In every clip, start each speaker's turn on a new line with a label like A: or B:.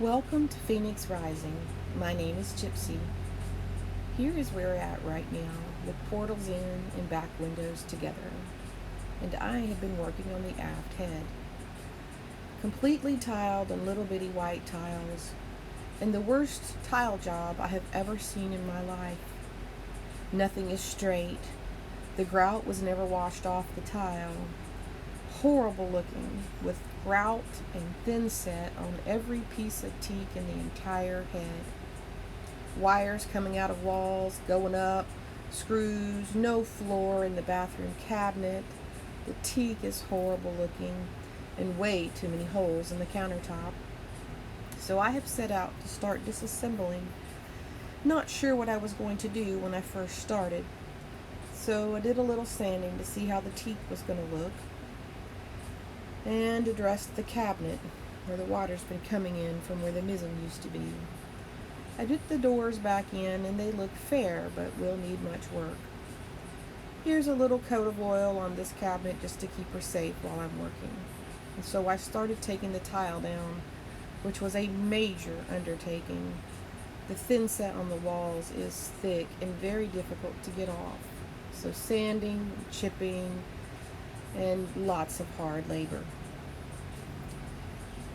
A: Welcome to Phoenix Rising. My name is Gypsy. Here is where we're at right now, with portals in and back windows together. And I have been working on the aft head. Completely tiled and little bitty white tiles, and the worst tile job I have ever seen in my life. Nothing is straight. The grout was never washed off the tile. Horrible looking, with grout and thin set on every piece of teak in the entire head. Wires coming out of walls, going up, screws, no floor in the bathroom cabinet. The teak is horrible looking, and way too many holes in the countertop. So I have set out to start disassembling. Not sure what I was going to do when I first started. So I did a little sanding to see how the teak was going to look, and addressed the cabinet where the water's been coming in from where the mizzen used to be. I put the doors back in and they look fair, but will need much work. Here's a little coat of oil on this cabinet just to keep her safe while I'm working. And so I started taking the tile down, which was a major undertaking. The thin set on the walls is thick and very difficult to get off. So sanding, chipping, and lots of hard labor.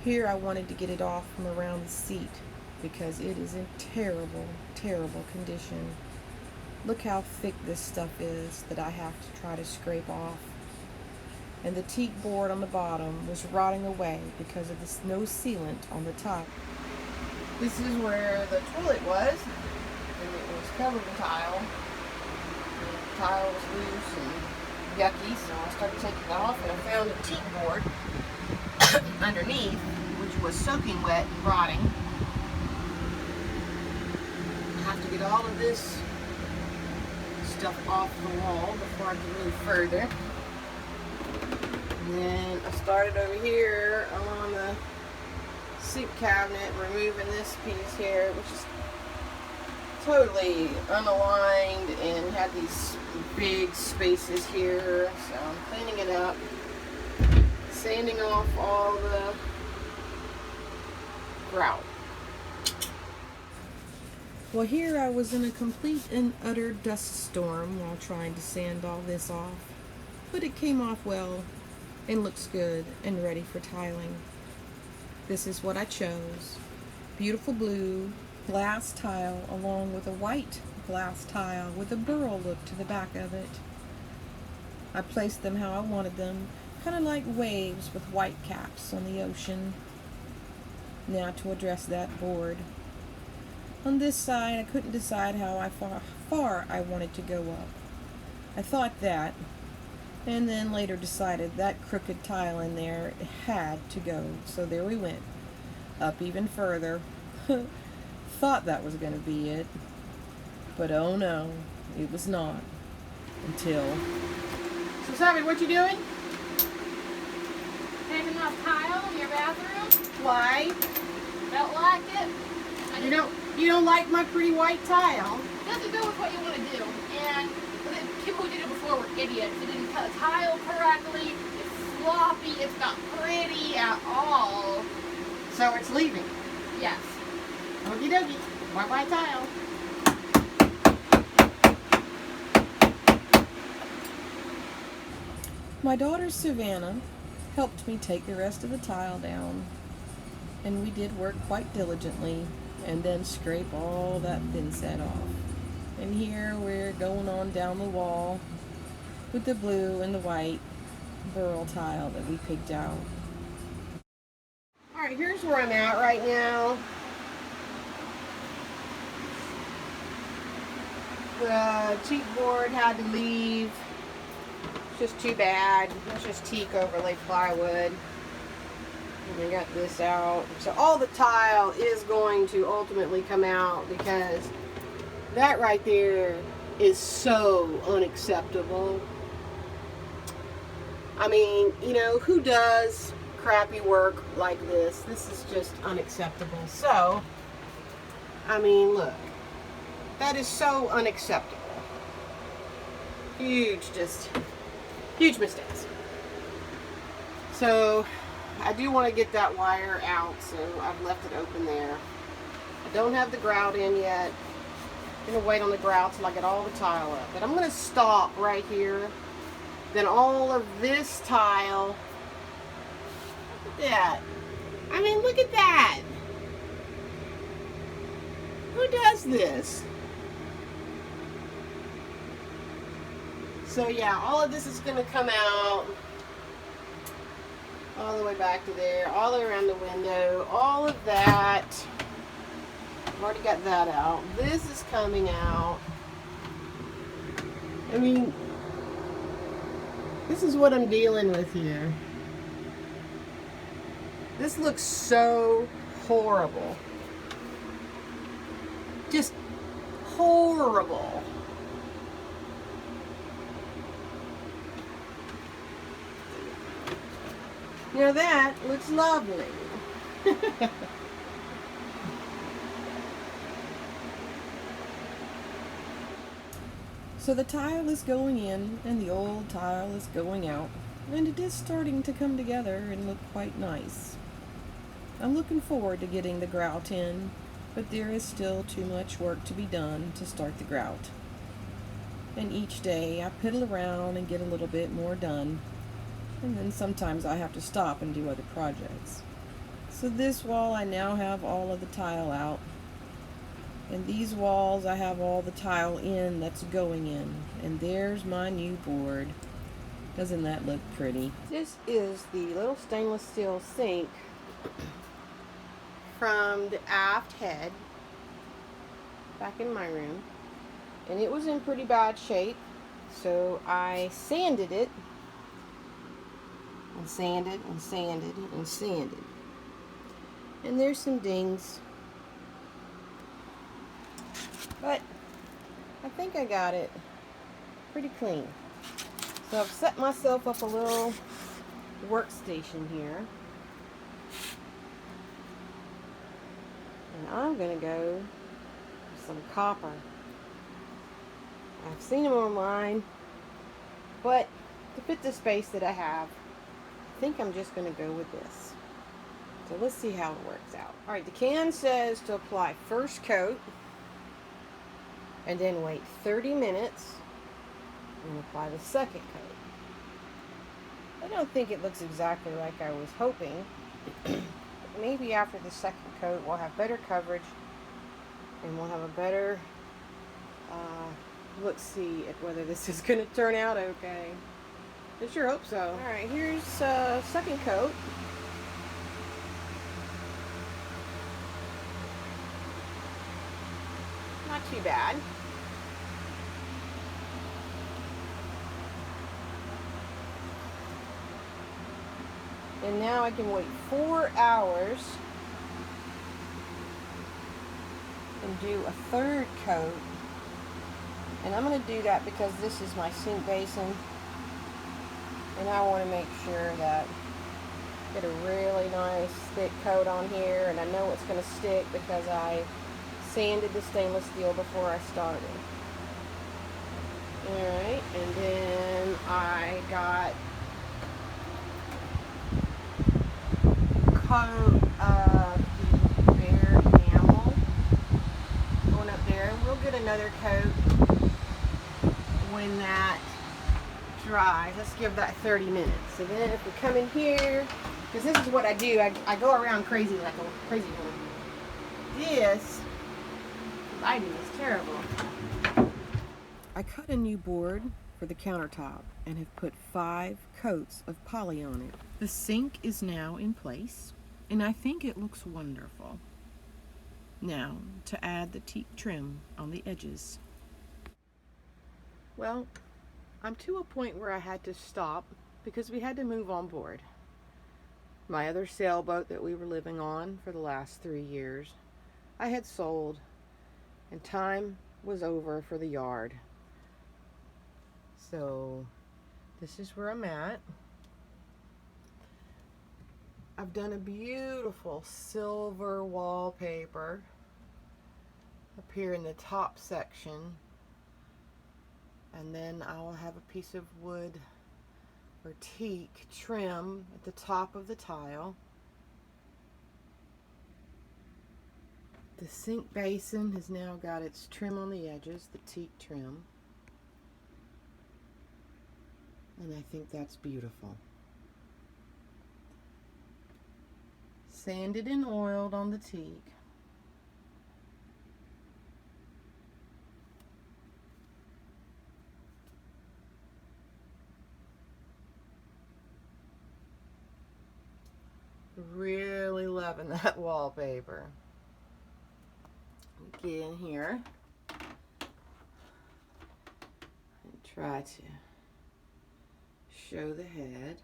A: Here I wanted to get it off from around the seat because it is in terrible, terrible condition. Look how thick this stuff is that I have to try to scrape off. And the teak board on the bottom was rotting away because of this no sealant on the top. This is where the toilet was, and it was covered in tile. The tile was loose and yucky, so I started taking it off, and I found a teak board underneath, which was soaking wet and rotting. I have to get all of this stuff off the wall before I can move further. And then I started over here on the soup cabinet, removing this piece here, which is totally unaligned and had these big spaces here. So I'm cleaning it up, sanding off all the grout. Well, here I was in a complete and utter dust storm while trying to sand all this off, but it came off well and looks good and ready for tiling. This is what I chose: beautiful blue glass tile along with a white glass tile with a burl look to the back of it. I placed them how I wanted them, kind of like waves with white caps on the ocean. Now to address that board. On this side, I couldn't decide how far I wanted to go up. I thought that, and then later decided that crooked tile in there had to go. So there we went, up even further. Thought that was going to be it, but oh no, it was not. Until... So Sammy, what you doing?
B: Taking off tile in your bathroom?
A: Why?
B: Don't like it?
A: You don't like my pretty white tile?
B: It doesn't go with what you want to do. And the people who did it before were idiots. They didn't cut the tile correctly. It's sloppy. It's not pretty at all.
A: So it's leaving.
B: Yes.
A: Okie dokie. Bye-bye tile. My daughter Savannah helped me take the rest of the tile down, and we did work quite diligently and then scrape all that thin set off. And here we're going on down the wall with the blue and the white burl tile that we picked out. Alright, here's where I'm at right now. The teak board had to leave. It's just too bad. It's just teak overlay plywood. And I got this out. So all the tile is going to ultimately come out because that right there is so unacceptable. I mean, you know, who does crappy work like this? This is just unacceptable. So, I mean, look. That is so unacceptable. Huge mistakes. So,
C: I do want to get that wire out, so I've left it open there. I don't have the grout in yet. I'm going to wait on the grout till I get all the tile up. But I'm going to stop right here. Then all of this tile. Look at that. I mean, look at that. Who does this? So yeah, all of this is going to come out. All the way back to there, all the way around the window, all of that. I've already got that out. This is coming out. I mean, this is what I'm dealing with here. This looks so horrible. Just horrible. Now that looks lovely.
A: So the tile is going in and the old tile is going out, and it is starting to come together and look quite nice. I'm looking forward to getting the grout in, but there is still too much work to be done to start the grout. And each day I piddle around and get a little bit more done, and then sometimes I have to stop and do other projects. So this wall I now have all of the tile out, and these walls I have all the tile in that's going in, and there's my new board. Doesn't that look pretty?
C: This is the little stainless steel sink from the aft head back in my room, and it was in pretty bad shape, so I sanded it and sanded and sanded and sanded, and there's some dings, but I think I got it pretty clean. So I've set myself up a little workstation here, and I'm gonna go with some copper. I've seen them online, but to fit the space that I have, I think I'm just going to go with this. So let's see how it works out. Alright, the can says to apply first coat, and then wait 30 minutes, and apply the second coat. I don't think it looks exactly like I was hoping. Maybe after the second coat we'll have better coverage, and we'll have a better look-see at whether this is going to turn out okay. I sure hope so. Alright, here's second coat. Not too bad. And now I can wait 4 hours and do a third coat. And I'm going to do that because this is my sink basin, and I want to make sure that I get a really nice thick coat on here, and I know it's going to stick because I sanded the stainless steel before I started. Alright, and then I got coat of the bare enamel going up there, and we'll get another coat when that dries. Let's give that 30 minutes. So then if we come in here, because this is what I do, I go around crazy like a crazy woman. This lighting is terrible.
A: I cut a new board for the countertop and have put 5 coats of poly on it. The sink is now in place, and I think it looks wonderful. Now to add the teak trim on the edges.
C: Well, I'm to a point where I had to stop because we had to move on board. My other sailboat that we were living on for the last 3 years, I had sold, and time was over for the yard. So this is where I'm at. I've done a beautiful silver wallpaper up here in the top section, and then I'll have a piece of wood or teak trim at the top of the tile. The sink basin has now got its trim on the edges, the teak trim. And I think that's beautiful. Sanded and oiled on the teak. Really loving that wallpaper. Get in here and try to show the head.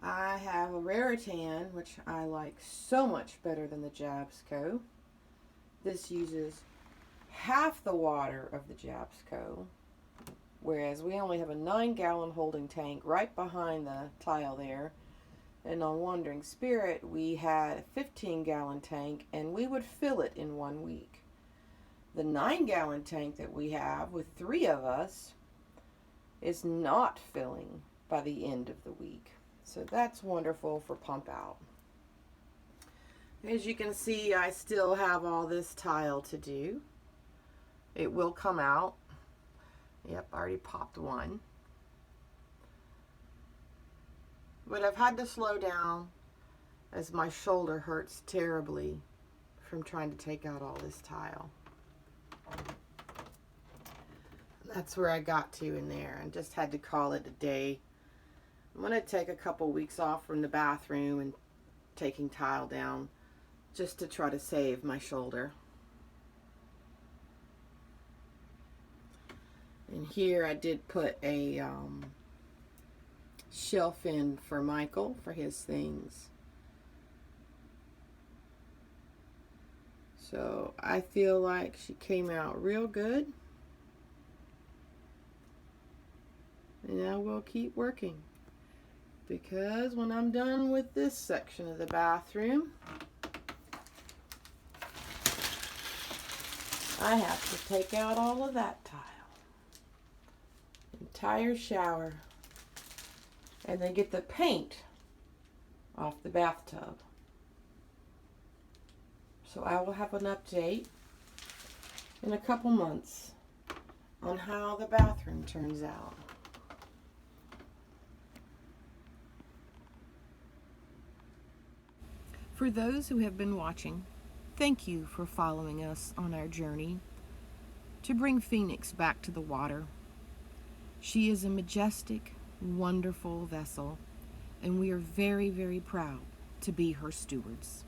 C: I have a Raritan, which I like so much better than the Jabsco. This uses half the water of the Jabsco, whereas we only have a 9-gallon holding tank right behind the tile there. And on Wandering Spirit, we had a 15-gallon tank, and we would fill it in 1 week. The 9-gallon tank that we have with 3 of us is not filling by the end of the week. So that's wonderful for pump out. As you can see, I still have all this tile to do. It will come out. Yep, I already popped one. But I've had to slow down as my shoulder hurts terribly from trying to take out all this tile. That's where I got to in there and just had to call it a day. I'm going to take a couple weeks off from the bathroom and taking tile down just to try to save my shoulder. And here I did put a shelf in for Michael for his things. So I feel like she came out real good. And I will keep working, because when I'm done with this section of the bathroom, I have to take out all of that tile. Entire shower. And then get the paint off the bathtub. So I will have an update in a couple months on how the bathroom turns out.
A: For those who have been watching, thank you for following us on our journey to bring Phoenix back to the water. She is a majestic, wonderful vessel, and we are very, very proud to be her stewards.